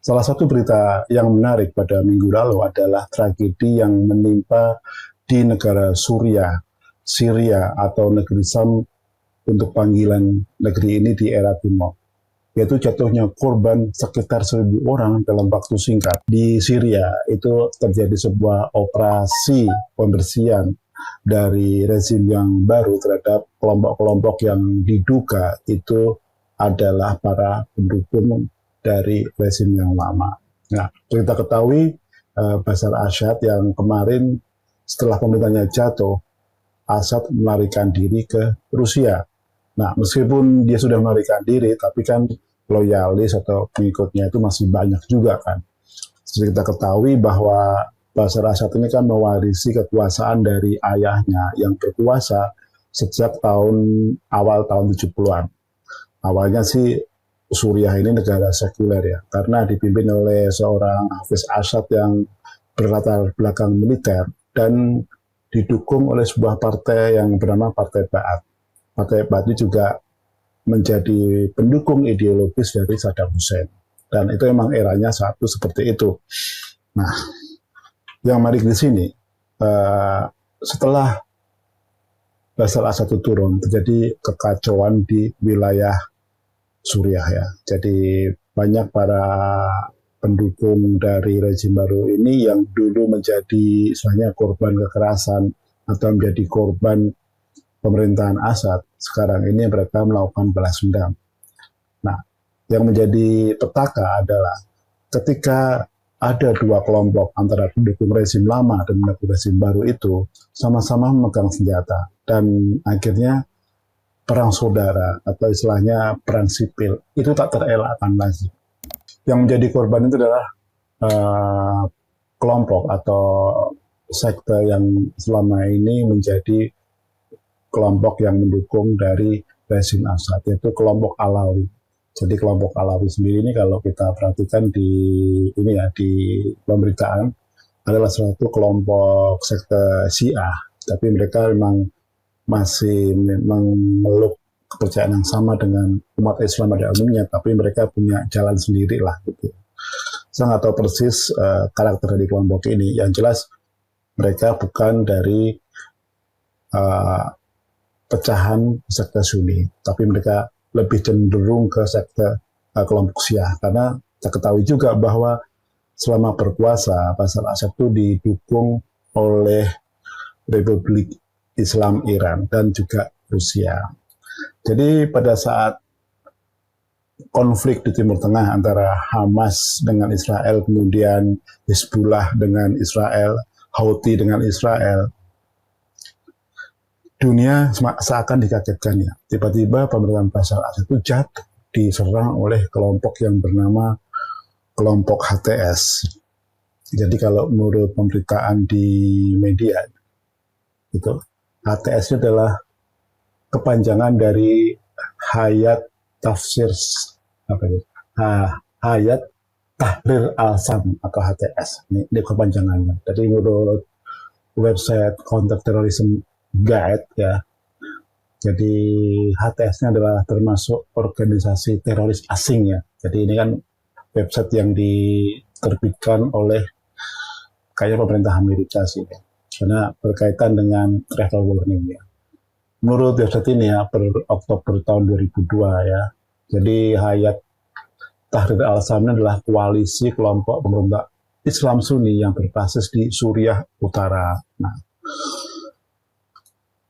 Salah satu berita yang menarik pada minggu lalu adalah tragedi yang menimpa di negara Syria atau negeri Sam untuk panggilan negeri ini di era Timur, yaitu jatuhnya korban sekitar 1.000 orang dalam waktu singkat. Di Syria itu terjadi sebuah operasi pembersihan dari rezim yang baru terhadap kelompok-kelompok yang diduga itu adalah para pendukung dari rezim yang lama. Nah, kita ketahui Bashar Assad yang kemarin setelah pemerintahnya jatuh, Assad melarikan diri ke Rusia. Nah, meskipun dia sudah melarikan diri, tapi kan loyalis atau pengikutnya itu masih banyak juga kan. Seperti kita ketahui bahwa Bashar Assad ini kan mewarisi kekuasaan dari ayahnya yang berkuasa sejak awal tahun 70-an. Awalnya sih Suriah ini negara sekuler ya, karena dipimpin oleh seorang Hafiz Assad yang berlatar belakang militer dan didukung oleh sebuah partai yang bernama Partai Ba'ath. Partai Ba'ath ini juga menjadi pendukung ideologis dari Saddam Hussein. Dan itu memang eranya satu seperti itu. Nah, yang menarik di sini, setelah Bashar Assad itu turun, terjadi kekacauan di wilayah Suriah ya. Jadi banyak para pendukung dari rezim baru ini yang dulu menjadi istilahnya korban kekerasan atau menjadi korban pemerintahan Assad, sekarang ini mereka melakukan balas dendam. Nah, yang menjadi petaka adalah ketika ada dua kelompok antara pendukung rezim lama dan pendukung rezim baru itu sama-sama memegang senjata dan akhirnya perang saudara atau istilahnya perang sipil itu tak terelakkan lagi. Yang menjadi korban itu adalah kelompok atau sekte yang selama ini menjadi kelompok yang mendukung dari rezim Assad, yaitu kelompok Alawi. Jadi kelompok Alawi sendiri ini kalau kita perhatikan di pemberitaan adalah suatu kelompok sekte Syiah, tapi mereka memang masih memeluk kepercayaan yang sama dengan umat Islam pada umumnya, tapi mereka punya jalan sendiri lah gitu. Saya nggak tahu persis karakter dari kelompok ini. Yang jelas mereka bukan dari pecahan sekte Sunni, tapi mereka lebih cenderung ke sekte kelompok Syiah, karena kita ketahui juga bahwa selama berkuasa Bashar Assad itu didukung oleh Republik Islam Iran dan juga Rusia. Jadi pada saat konflik di Timur Tengah antara Hamas dengan Israel, kemudian Hizbullah dengan Israel, Houthi dengan Israel, dunia seakan dikagetkan ya. Tiba-tiba pemerintahan Bashar Assad itu jatuh, diserang oleh kelompok yang bernama kelompok HTS. Jadi kalau menurut pemberitaan di media, itu HTS itu adalah kepanjangan dari Hayat Tafsir Hayat Tahrir Al-Sham atau HTS. Ini kepanjangannya. Jadi menurut website Counter Terrorism Guide ya. Jadi HTS-nya adalah termasuk organisasi teroris asing ya. Jadi ini kan website yang diterbitkan oleh kayak pemerintah Amerika sih ya. Karena berkaitan dengan travel warning ya. Menurut website ini ya, per Oktober tahun 2002 ya. Jadi Hayat Tahrir Al-Sham adalah koalisi kelompok pemberontak Islam Sunni yang berbasis di Suriah Utara. Nah,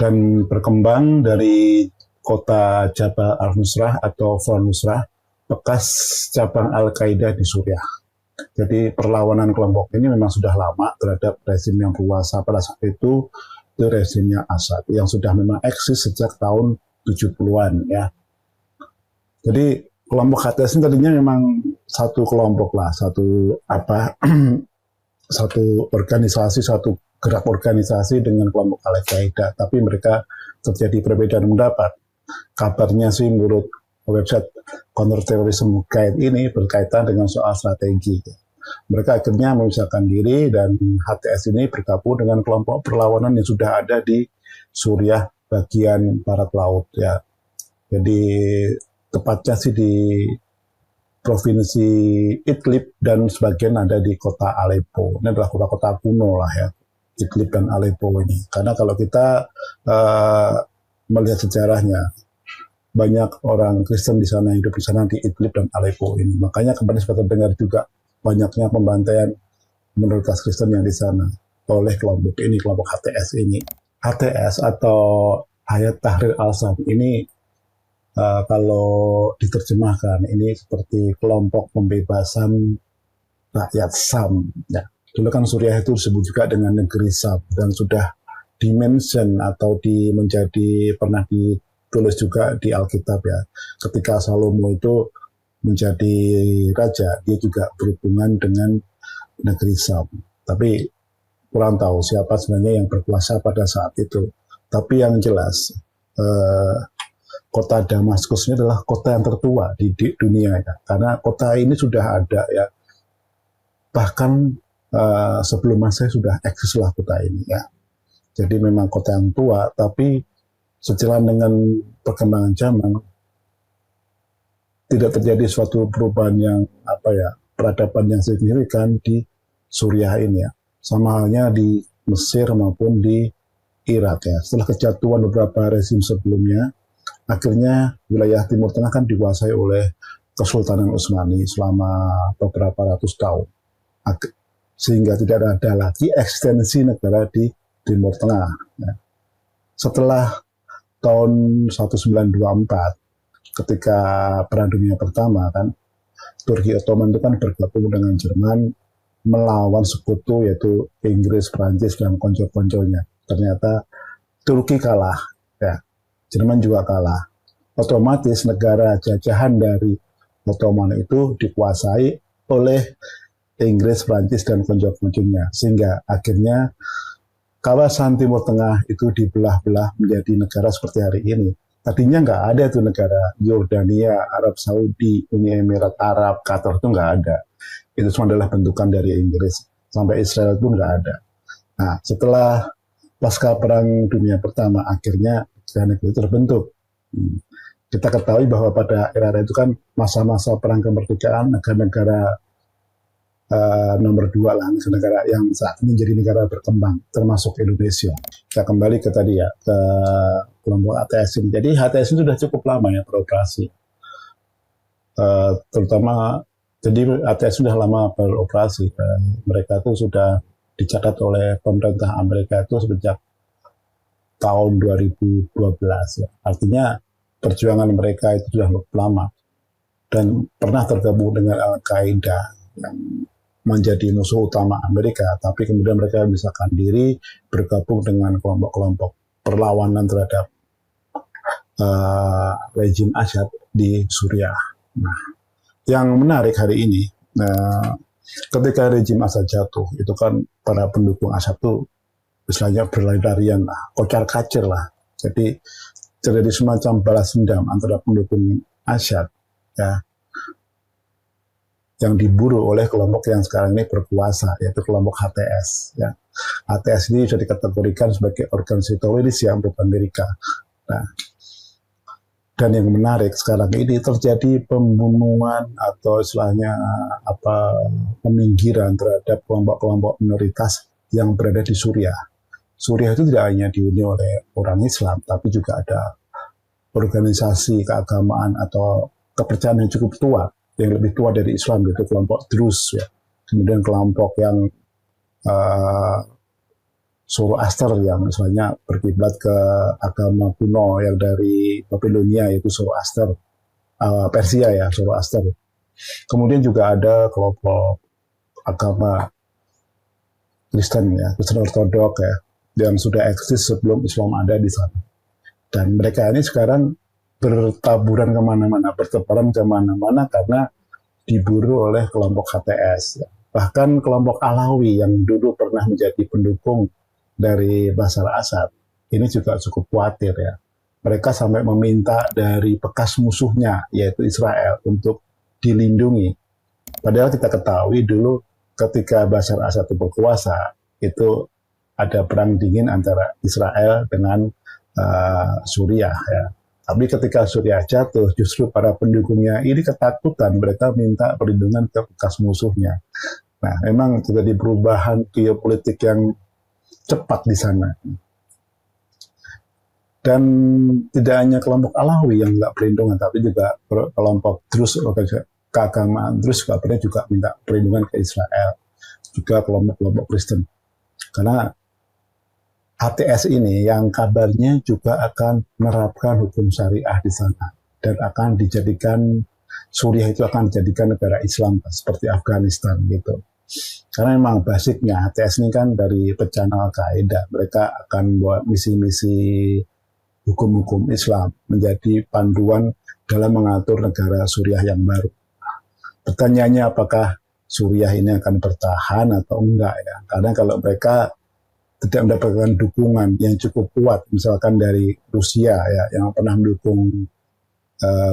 dan berkembang dari kota Jabal al-Nusrah atau Front Nusrah, bekas cabang Al-Qaeda di Suriah. Jadi perlawanan kelompok ini memang sudah lama terhadap rezim yang berkuasa pada saat itu rezimnya Assad yang sudah memang eksis sejak tahun 70-an ya. Jadi kelompok HTS ini tadinya memang satu kelompok lah, satu organisasi, satu gerak organisasi dengan kelompok Al-Qaeda, tapi mereka terjadi perbedaan pendapat. Kabarnya sih menurut website Counter Terrorism Guide ini berkaitan dengan soal strategi. Mereka akhirnya memisahkan diri dan HTS ini bergabung dengan kelompok perlawanan yang sudah ada di Suriah bagian barat laut ya. Jadi tepatnya sih di provinsi Idlib dan sebagian ada di kota Aleppo. Ini adalah kota-kota kuno lah ya, Idlib dan Aleppo ini. Karena kalau kita melihat sejarahnya, banyak orang Kristen di sana, hidup di sana, di Idlib dan Aleppo ini. Makanya kemarin sempat terdengar juga banyaknya pembantaian minoritas Kristen yang di sana oleh kelompok ini, kelompok HTS ini. HTS atau Hayat Tahrir Al-Sham ini kalau diterjemahkan ini seperti kelompok pembebasan rakyat Sam. Ya. Dulu kan Suriah itu disebut juga dengan negeri Sam dan sudah dimention atau pernah ditulis juga di Alkitab ya. Ketika Salomo itu menjadi raja, dia juga berhubungan dengan negeri Sam. Tapi kurang tahu siapa sebenarnya yang berkuasa pada saat itu. Tapi yang jelas, kota Damaskus ini adalah kota yang tertua di dunia ya. Karena kota ini sudah ada ya. Bahkan sebelum Masehi sudah eksislah kota ini ya. Jadi memang kota yang tua, tapi sejalan dengan perkembangan zaman tidak terjadi suatu perubahan yang peradaban yang signifikan di Suriah ini ya. Sama halnya di Mesir maupun di Irak ya. Setelah kejatuhan beberapa rezim sebelumnya, akhirnya wilayah Timur Tengah kan dikuasai oleh Kesultanan Utsmani selama beberapa ratus tahun. Sehingga tidak ada lagi ekstensi negara di Timur Tengah. Ya. Setelah tahun 1924, ketika Perang Dunia Pertama kan, Turki Ottoman itu kan bergabung dengan Jerman melawan sekutu yaitu Inggris, Prancis, dan konco-konconya. Ternyata Turki kalah, ya. Jerman juga kalah. Otomatis negara jajahan dari Ottoman itu dikuasai oleh Inggris, Prancis, dan konco-konconya. Sehingga akhirnya kawasan Timur Tengah itu dibelah-belah menjadi negara seperti hari ini. Tadinya nggak ada itu negara Yordania, Arab Saudi, Uni Emirat Arab, Qatar itu nggak ada. Itu semua adalah bentukan dari Inggris. Sampai Israel pun nggak ada. Nah, setelah pasca Perang Dunia Pertama, akhirnya negara itu terbentuk. Kita ketahui bahwa pada era itu kan masa-masa perang kemerdekaan, negara-negara nomor 2 lah, negara yang saat ini jadi negara berkembang, termasuk Indonesia. Kita kembali ke tadi ya, ke kelompok HTS ini. Jadi HTS itu sudah cukup lama ya beroperasi. Terutama jadi HTS sudah lama beroperasi. Mereka itu sudah dicatat oleh pemerintah Amerika itu sejak tahun 2012 ya. Artinya perjuangan mereka itu sudah lama dan pernah tergabung dengan Al-Qaeda yang menjadi musuh utama Amerika, tapi kemudian mereka memisahkan diri bergabung dengan kelompok-kelompok perlawanan terhadap rejim Asyad di Suriah. Nah, yang menarik hari ini, ketika rejim Assad jatuh, itu kan para pendukung Assad itu istilahnya berlari-larian lah, kocar-kacir lah. Jadi terjadi semacam balas dendam antara pendukung Assad ya, yang diburu oleh kelompok yang sekarang ini berkuasa, yaitu kelompok HTS. Ya. HTS ini bisa dikategorikan sebagai organisasi teroris yang Amerika. Nah, dan yang menarik sekarang ini terjadi pembunuhan atau istilahnya peminggiran terhadap kelompok-kelompok minoritas yang berada di Suriah. Suriah itu tidak hanya dihuni oleh orang Islam, tapi juga ada organisasi keagamaan atau kepercayaan yang cukup tua, yang lebih tua dari Islam, yaitu kelompok Druze, ya. Kemudian kelompok yang Zoroaster yang misalnya berkiblat ke agama kuno yang dari Babilonia, yaitu Zoroaster, Persia ya, Zoroaster. Kemudian juga ada kelompok agama Kristen ya, Kristen Ortodok ya, yang sudah eksis sebelum Islam ada di sana. Dan mereka ini sekarang bertaburan kemana-mana, bertebaran kemana-mana karena diburu oleh kelompok HTS. Bahkan kelompok Alawi yang dulu pernah menjadi pendukung dari Bashar Assad, ini juga cukup khawatir ya. Mereka sampai meminta dari bekas musuhnya, yaitu Israel, untuk dilindungi. Padahal kita ketahui dulu ketika Bashar Assad itu berkuasa, itu ada perang dingin antara Israel dengan Suriah ya. Tapi ketika Suriah jatuh, justru para pendukungnya ini ketakutan, mereka minta perlindungan ke bekas musuhnya. Nah, memang terjadi perubahan geopolitik yang cepat di sana. Dan tidak hanya kelompok Alawi yang nggak perlindungan, tapi juga kelompok Druze, keagamaan Druze juga minta perlindungan ke Israel, juga kelompok-kelompok Kristen. Karena HTS ini yang kabarnya juga akan menerapkan hukum syariah di sana dan akan dijadikan Suriah itu akan dijadikan negara Islam seperti Afghanistan gitu. Karena memang basicnya HTS ini kan dari pecahan Al-Qaeda, mereka akan buat misi-misi hukum-hukum Islam menjadi panduan dalam mengatur negara Suriah yang baru. Pertanyaannya apakah Suriah ini akan bertahan atau enggak ya? Karena kalau mereka tidak mendapatkan dukungan yang cukup kuat, misalkan dari Rusia ya, yang pernah mendukung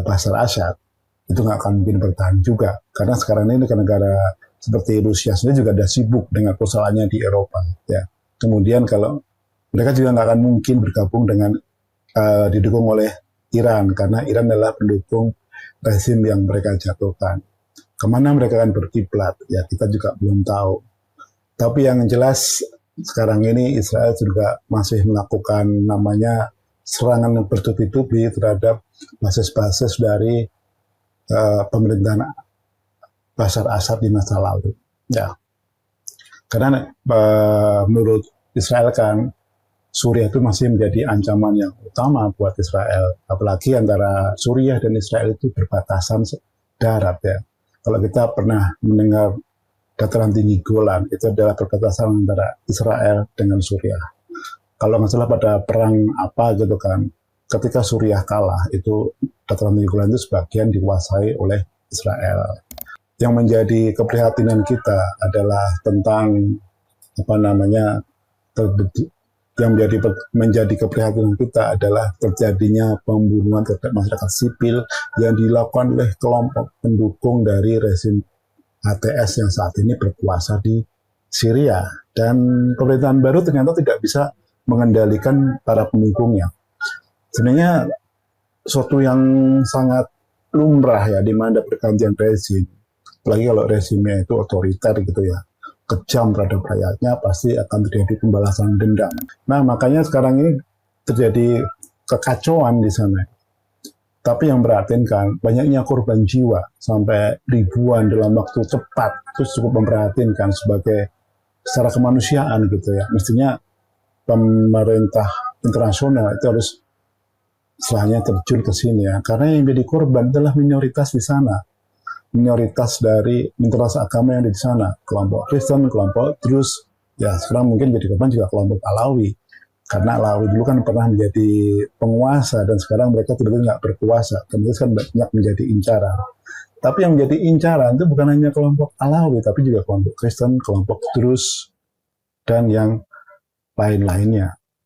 Bashar Assad, itu nggak akan mungkin bertahan juga. Karena sekarang ini negara seperti Rusia sendiri juga sudah sibuk dengan persoalannya di Eropa. Ya. Kemudian kalau mereka juga nggak akan mungkin bergabung dengan didukung oleh Iran, karena Iran adalah pendukung rezim yang mereka jatuhkan. Kemana mereka akan berkiblat, ya kita juga belum tahu. Tapi yang jelas sekarang ini Israel juga masih melakukan namanya serangan yang bertubi-tubi terhadap basis-basis dari pemerintahan Bashar Assad di masa lalu. Ya, karena menurut Israel kan Suriah itu masih menjadi ancaman yang utama buat Israel. Apalagi antara Suriah dan Israel itu berbatasan darat ya. Kalau kita pernah mendengar dataran tinggi Golan, itu adalah perbatasan antara Israel dengan Suriah. Kalau nggak salah pada perang apa gitu kan, ketika Suriah kalah, itu dataran tinggi Golan itu sebagian dikuasai oleh Israel. Yang menjadi keprihatinan kita adalah tentang apa namanya, yang menjadi keprihatinan kita adalah terjadinya pembunuhan terhadap masyarakat sipil yang dilakukan oleh kelompok pendukung dari rezim HTS yang saat ini berkuasa di Syria. Dan pemerintahan baru ternyata tidak bisa mengendalikan para pendukungnya. Sebenarnya suatu yang sangat lumrah ya, di mana pergantian rezim, apalagi kalau rezimnya itu otoriter gitu ya, kejam terhadap rakyatnya, pasti akan terjadi pembalasan dendam. Nah, makanya sekarang ini terjadi kekacauan di sana. Tapi yang memprihatinkan, banyaknya korban jiwa sampai ribuan dalam waktu cepat, itu cukup memprihatinkan sebagai secara kemanusiaan gitu ya. Mestinya pemerintah internasional itu harus setelahnya terjun ke sini ya, karena yang jadi korban adalah minoritas di sana. Minoritas dari minoritas agama yang ada di sana, kelompok Kristen, kelompok Druze, ya sekarang mungkin jadi korban juga kelompok Alawi, karena Alawi dulu kan pernah menjadi penguasa dan sekarang mereka tiba-tiba nggak berkuasa, kemudian kan banyak menjadi incaran. Tapi yang menjadi incaran itu bukan hanya kelompok Alawi, tapi juga kelompok Kristen, kelompok Druze, dan yang lain-lainnya.